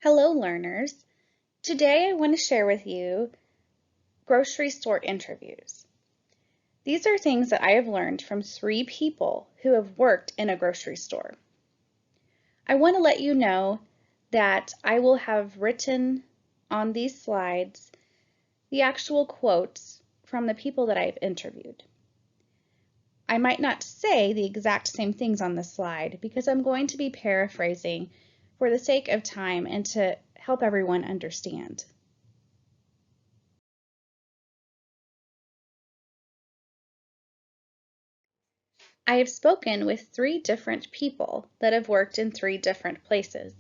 Hello, learners. Today I want to share with you grocery store interviews. These are things that I have learned from 3 people who have worked in a grocery store. I want to let you know that I will have written on these slides the actual quotes from the people that I've interviewed. I might not say the exact same things on the slide because I'm going to be paraphrasing for the sake of time and to help everyone understand. I have spoken with 3 different people that have worked in 3 different places.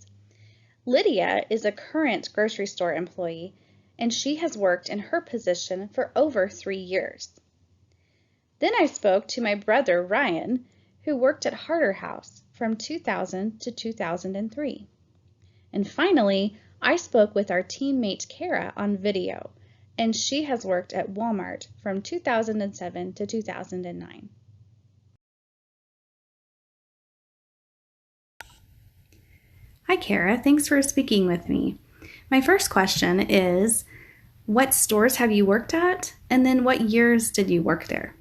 Lydia is a current grocery store employee, and she has worked in her position for over 3 years. Then I spoke to my brother Ryan, who worked at Harder House from 2000 to 2003. And finally, I spoke with our teammate Kara on video, and she has worked at Walmart from 2007 to 2009. Hi, Kara. Thanks for speaking with me. My first question is, what stores have you worked at? And then what years did you work there?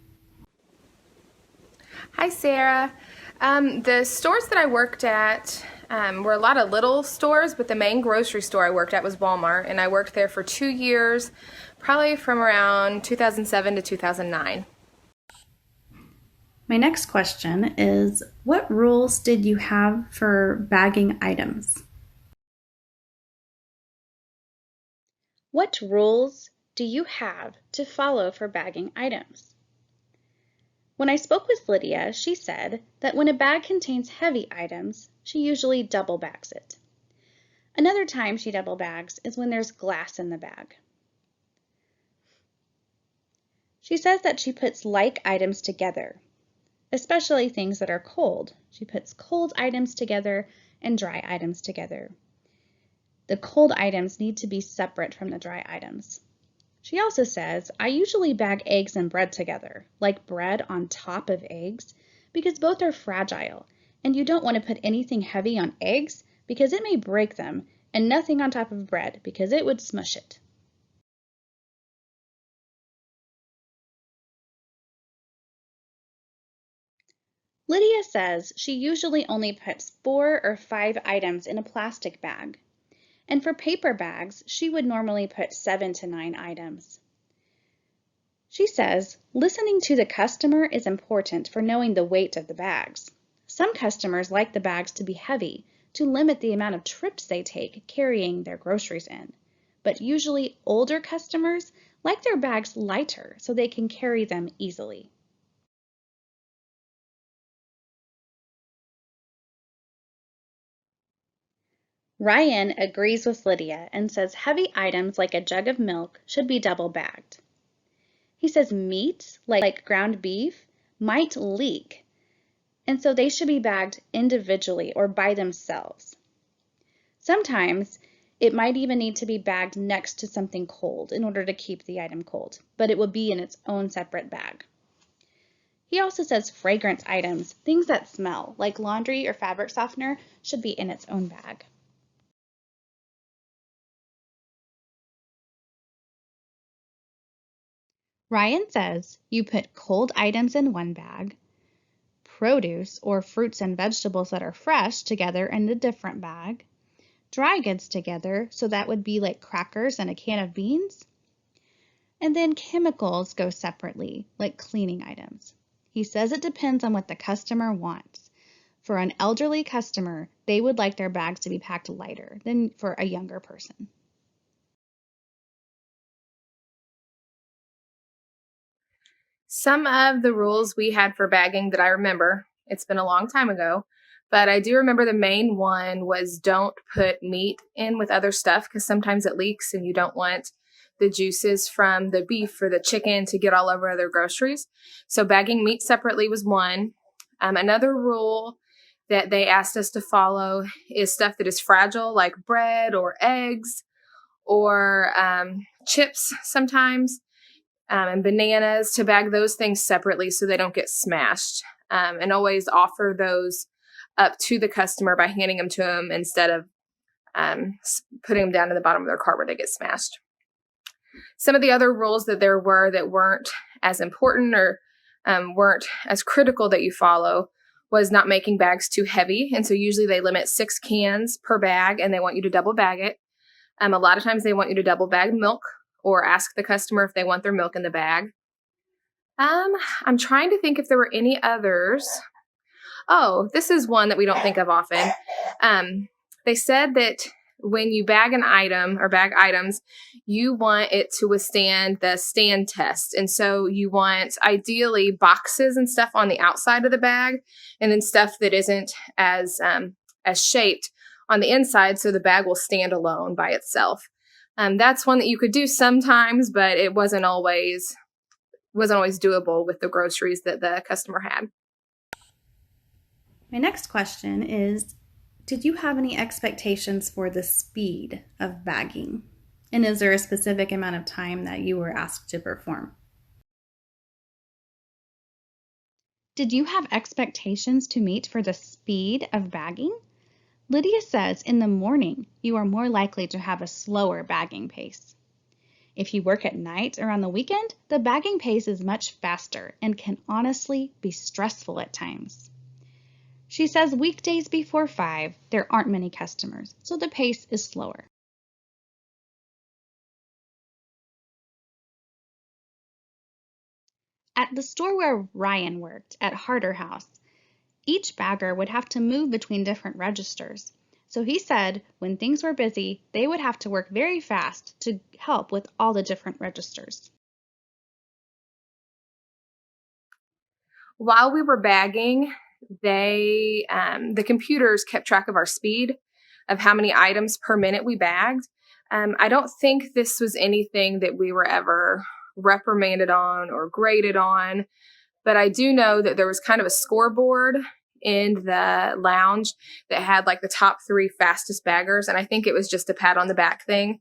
Hi, Sarah. The stores that I worked at were a lot of little stores, but the main grocery store I worked at was Walmart, and I worked there for 2 years, probably from around 2007 to 2009. My next question is, what rules did you have for bagging items? What rules do you have to follow for bagging items? When I spoke with Lydia, she said that when a bag contains heavy items, she usually double bags it. Another time she double bags is when there's glass in the bag. She says that she puts like items together, especially things that are cold. She puts cold items together and dry items together. The cold items need to be separate from the dry items. She also says, I usually bag eggs and bread together, like bread on top of eggs, because both are fragile, and you don't want to put anything heavy on eggs because it may break them, and nothing on top of bread because it would smush it. Lydia says she usually only puts 4 or 5 items in a plastic bag, and for paper bags, she would normally put 7 to 9 items. She says, listening to the customer is important for knowing the weight of the bags. Some customers like the bags to be heavy to limit the amount of trips they take carrying their groceries in, but usually older customers like their bags lighter so they can carry them easily. Ryan agrees with Lydia and says heavy items like a jug of milk should be double bagged. He says meat, like ground beef, might leak, and so they should be bagged individually or by themselves. Sometimes it might even need to be bagged next to something cold in order to keep the item cold, but it will be in its own separate bag. He also says fragrance items, things that smell, like laundry or fabric softener, should be in its own bag. Ryan says you put cold items in one bag, produce or fruits and vegetables that are fresh together in a different bag, dry goods together, so that would be like crackers and a can of beans, and then chemicals go separately, like cleaning items. He says it depends on what the customer wants. For an elderly customer, they would like their bags to be packed lighter than for a younger person. Some of the rules we had for bagging that I remember, it's been a long time ago, but I do remember the main one was don't put meat in with other stuff because sometimes it leaks and you don't want the juices from the beef or the chicken to get all over other groceries. So bagging meat separately was one. Another rule that they asked us to follow is stuff that is fragile, like bread or eggs or chips sometimes, and bananas, to bag those things separately so they don't get smashed. And always offer those up to the customer by handing them to them instead of putting them down to the bottom of their cart where they get smashed. Some of the other rules that there were that weren't as important or weren't as critical that you follow was not making bags too heavy. And so usually they limit 6 cans per bag and they want you to double bag it. A lot of times they want you to double bag milk or ask the customer if they want their milk in the bag. I'm trying to think if there were any others. Oh, this is one that we don't think of often. They said that when you bag an item or bag items, you want it to withstand the stand test. And so you want ideally boxes and stuff on the outside of the bag, and then stuff that isn't as shaped on the inside, so the bag will stand alone by itself. That's one that you could do sometimes, but it wasn't always doable with the groceries that the customer had. My next question is, did you have any expectations for the speed of bagging? And is there a specific amount of time that you were asked to perform? Did you have expectations to meet for the speed of bagging? Lydia says in the morning you are more likely to have a slower bagging pace. If you work at night or on the weekend, the bagging pace is much faster and can honestly be stressful at times. She says weekdays before 5, there aren't many customers, so the pace is slower. At the store where Ryan worked, at Harder House, each bagger would have to move between different registers. So he said when things were busy, they would have to work very fast to help with all the different registers. While we were bagging, the computers kept track of our speed, of how many items per minute we bagged. I don't think this was anything that we were ever reprimanded on or graded on, but I do know that there was kind of a scoreboard in the lounge that had like the top 3 fastest baggers, and I think it was just a pat on the back thing.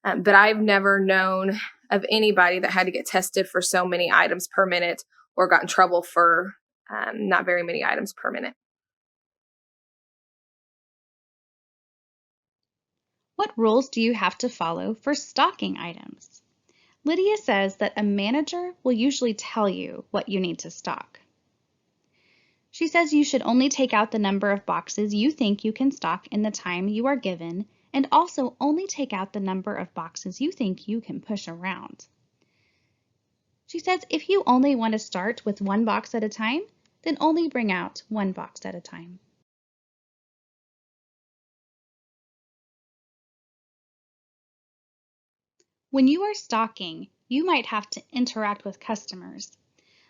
But I've never known of anybody that had to get tested for so many items per minute or got in trouble for not very many items per minute. What rules do you have to follow for stocking items? Lydia says that a manager will usually tell you what you need to stock. She says you should only take out the number of boxes you think you can stock in the time you are given, and also only take out the number of boxes you think you can push around. She says if you only want to start with 1 box at a time, then only bring out 1 box at a time. When you are stocking, you might have to interact with customers.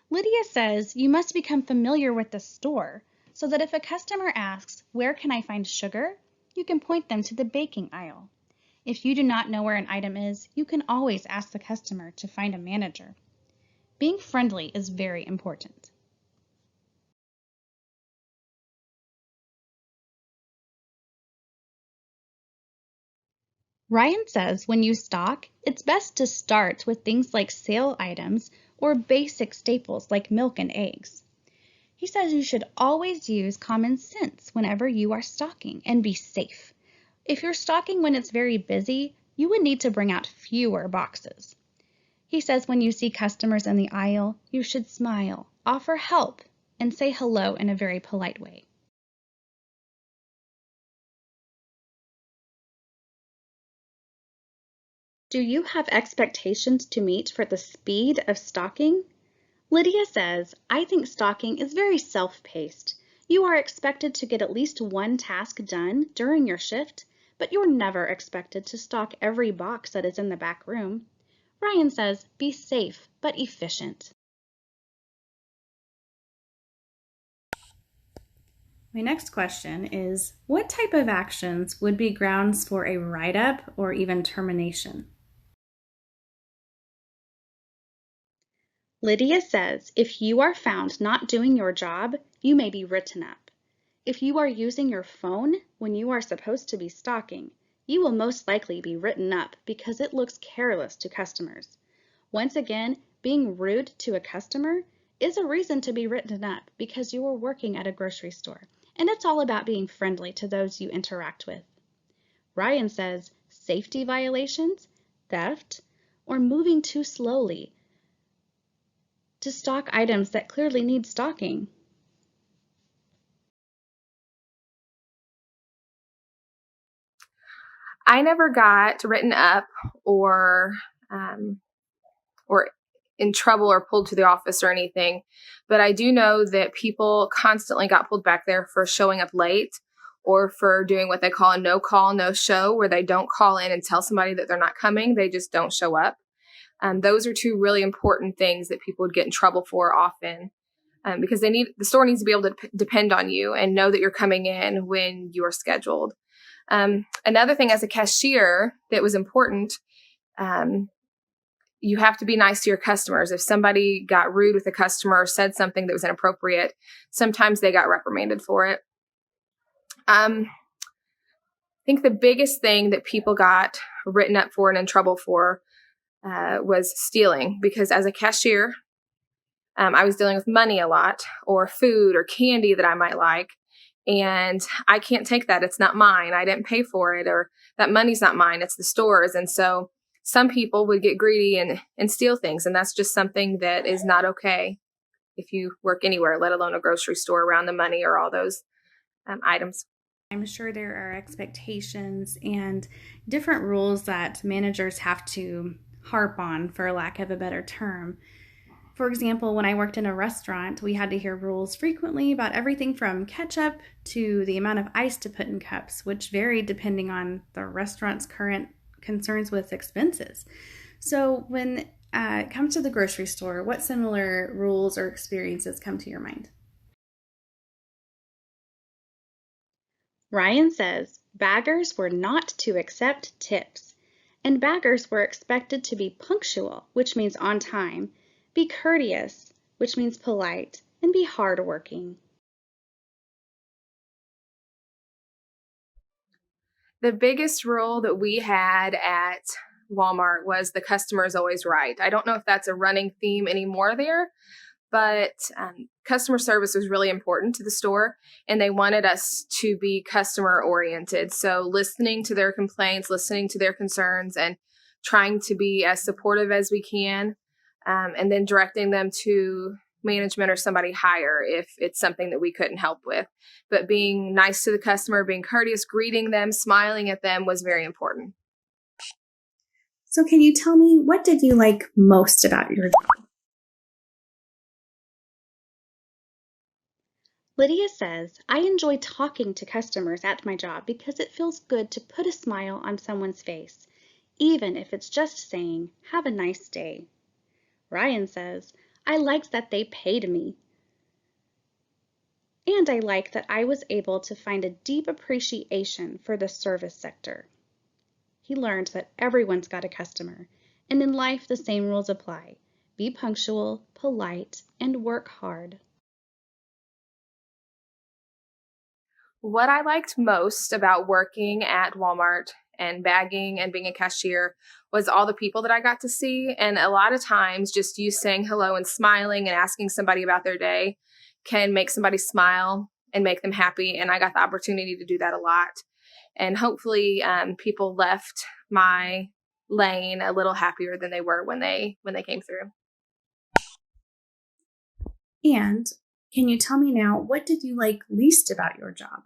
Lydia says you must become familiar with the store so that if a customer asks, "Where can I find sugar?" you can point them to the baking aisle. If you do not know where an item is, you can always ask the customer to find a manager. Being friendly is very important. Ryan says when you stock, it's best to start with things like sale items or basic staples like milk and eggs. He says you should always use common sense whenever you are stocking and be safe. If you're stocking when it's very busy, you would need to bring out fewer boxes. He says when you see customers in the aisle, you should smile, offer help, and say hello in a very polite way. Do you have expectations to meet for the speed of stocking? Lydia says, I think stocking is very self-paced. You are expected to get at least 1 task done during your shift, but you're never expected to stock every box that is in the back room. Ryan says, be safe but efficient. My next question is, what type of actions would be grounds for a write-up or even termination? Lydia says if you are found not doing your job, you may be written up. If you are using your phone when you are supposed to be stocking, you will most likely be written up because it looks careless to customers. Once again, being rude to a customer is a reason to be written up because you are working at a grocery store, and it's all about being friendly to those you interact with. Ryan says safety violations, theft, or moving too slowly to stock items that clearly need stocking. I never got written up or um, or in trouble or pulled to the office or anything, but I do know that people constantly got pulled back there for showing up late or for doing what they call a no call, no show, where they don't call in and tell somebody that they're not coming. They just don't show up. Those are two really important things that people would get in trouble for often, because the store needs to be able to depend on you and know that you're coming in when you are scheduled. Another thing as a cashier that was important, um, you have to be nice to your customers. If somebody got rude with a customer or said something that was inappropriate, sometimes they got reprimanded for it. I think the biggest thing that people got written up for and in trouble for was stealing, because as a cashier, I was dealing with money a lot, or food or candy that I might like. And I can't take that. It's not mine. I didn't pay for it, or that money's not mine. It's the store's. And so some people would get greedy and steal things. And that's just something that is not okay if you work anywhere, let alone a grocery store, around the money or all those items. I'm sure there are expectations and different rules that managers have to harp on, for lack of a better term. For example, when I worked in a restaurant, we had to hear rules frequently about everything from ketchup to the amount of ice to put in cups, which varied depending on the restaurant's current concerns with expenses. So, when it comes to the grocery store, what similar rules or experiences come to your mind? Ryan says baggers were not to accept tips, and baggers were expected to be punctual, which means on time, be courteous, which means polite, and be hardworking. The biggest rule that we had at Walmart was the customer is always right. I don't know if that's a running theme anymore there, but customer service was really important to the store, and they wanted us to be customer oriented. So listening to their complaints, listening to their concerns, and trying to be as supportive as we can, and then directing them to management or somebody higher if it's something that we couldn't help with. But being nice to the customer, being courteous, greeting them, smiling at them was very important. So, can you tell me, what did you like most about your job? Lydia says, I enjoy talking to customers at my job because it feels good to put a smile on someone's face, even if it's just saying, have a nice day. Ryan says, I liked that they paid me. And I like that I was able to find a deep appreciation for the service sector. He learned that everyone's got a customer, and in life the same rules apply. Be punctual, polite, and work hard. What I liked most about working at Walmart and bagging and being a cashier was all the people that I got to see. And a lot of times, just you saying hello and smiling and asking somebody about their day can make somebody smile and make them happy. And I got the opportunity to do that a lot. And hopefully, people left my lane a little happier than they were when they came through. And can you tell me now, what did you like least about your job?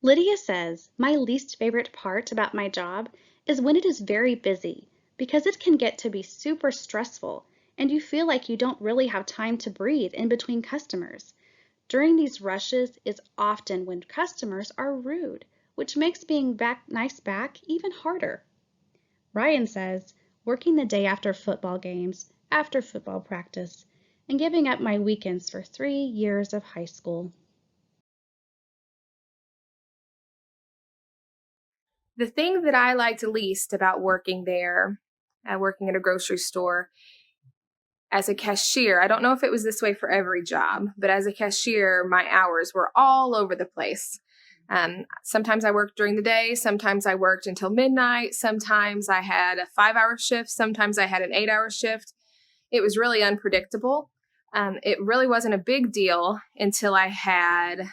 Lydia says, my least favorite part about my job is when it is very busy, because it can get to be super stressful and you feel like you don't really have time to breathe in between customers. During these rushes is often when customers are rude, which makes being nice back even harder. Ryan says, working the day after football games, after football practice, and giving up my weekends for 3 years of high school. The thing that I liked least about working there, working at a grocery store, as a cashier, I don't know if it was this way for every job, but as a cashier, my hours were all over the place. Sometimes I worked during the day, sometimes I worked until midnight, sometimes I had a 5-hour shift, sometimes I had an 8-hour shift. It was really unpredictable. It really wasn't a big deal until I had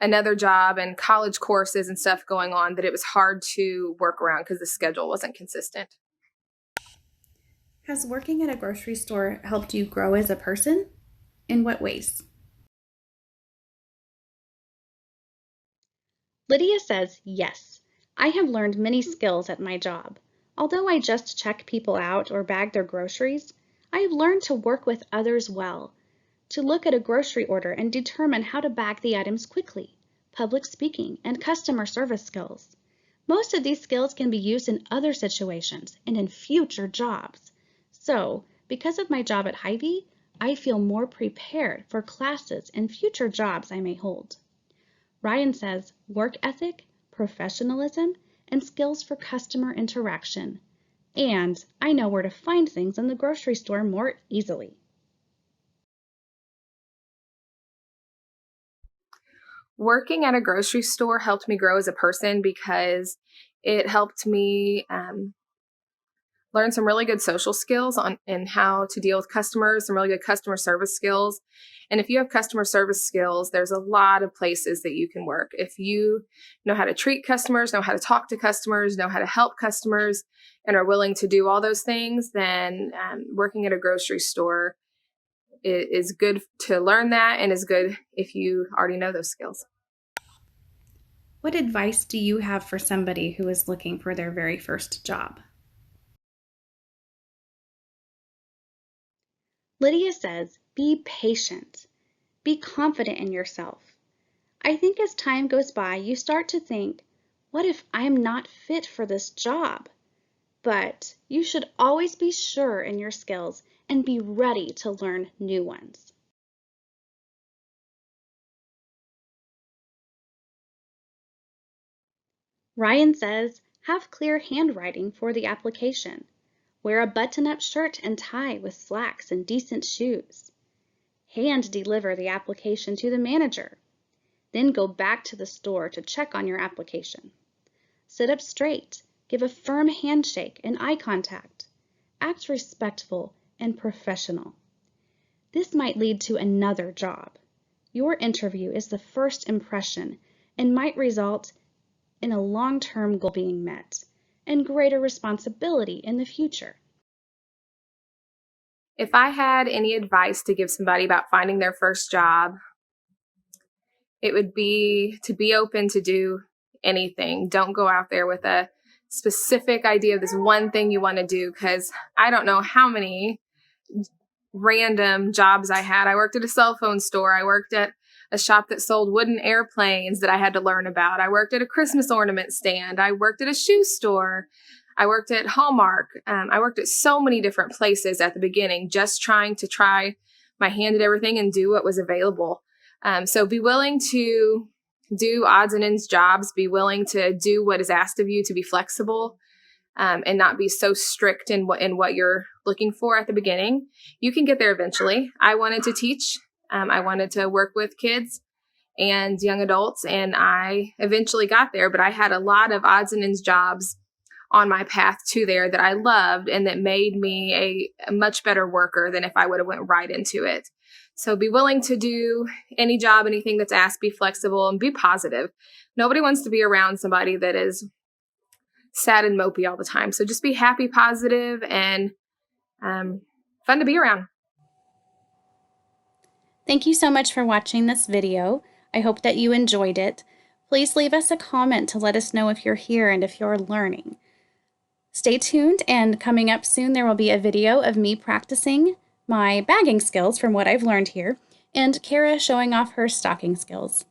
another job and college courses and stuff going on that it was hard to work around because the schedule wasn't consistent. Has working at a grocery store helped you grow as a person? In what ways? Lydia says, yes, I have learned many skills at my job. Although I just check people out or bag their groceries, I have learned to work with others well, to look at a grocery order and determine how to bag the items quickly, public speaking, and customer service skills. Most of these skills can be used in other situations and in future jobs. So, because of my job at Hy-Vee, I feel more prepared for classes and future jobs I may hold. Ryan says work ethic, professionalism, and skills for customer interaction. And I know where to find things in the grocery store more easily. Working at a grocery store helped me grow as a person because it helped me learn some really good social skills and how to deal with customers, some really good customer service skills. And if you have customer service skills, there's a lot of places that you can work. If you know how to treat customers, know how to talk to customers, know how to help customers, and are willing to do all those things, then working at a grocery store is good to learn that, and is good if you already know those skills. What advice do you have for somebody who is looking for their very first job? Lydia says, be patient. Be confident in yourself. I think as time goes by, you start to think, what if I'm not fit for this job? But you should always be sure in your skills and be ready to learn new ones. Ryan says, have clear handwriting for the application. Wear a button-up shirt and tie with slacks and decent shoes. Hand deliver the application to the manager. Then go back to the store to check on your application. Sit up straight, give a firm handshake and eye contact. Act respectful and professional. This might lead to another job. Your interview is the first impression and might result in a long-term goal being met and greater responsibility in the future. If I had any advice to give somebody about finding their first job, it would be to be open to do anything. Don't go out there with a specific idea of this one thing you want to do, because I don't know how many random jobs I had. I worked at a cell phone store. I worked at a shop that sold wooden airplanes that I had to learn about. I worked at a Christmas ornament stand. I worked at a shoe store. I worked at Hallmark. I worked at so many different places at the beginning, just trying to try my hand at everything and do what was available. So be willing to do odds and ends jobs. Be willing to do what is asked of you, to be flexible, and not be so strict in what you're looking for at the beginning. You can get there eventually. I wanted to teach. I wanted to work with kids and young adults, and I eventually got there. But I had a lot of odds and ends jobs on my path to there that I loved and that made me a much better worker than if I would have went right into it. So be willing to do any job, anything that's asked, be flexible, and be positive. Nobody wants to be around somebody that is sad and mopey all the time. So just be happy, positive, and fun to be around. Thank you so much for watching this video. I hope that you enjoyed it. Please leave us a comment to let us know if you're here and if you're learning. Stay tuned, and coming up soon there will be a video of me practicing my bagging skills from what I've learned here, and Kara showing off her stocking skills.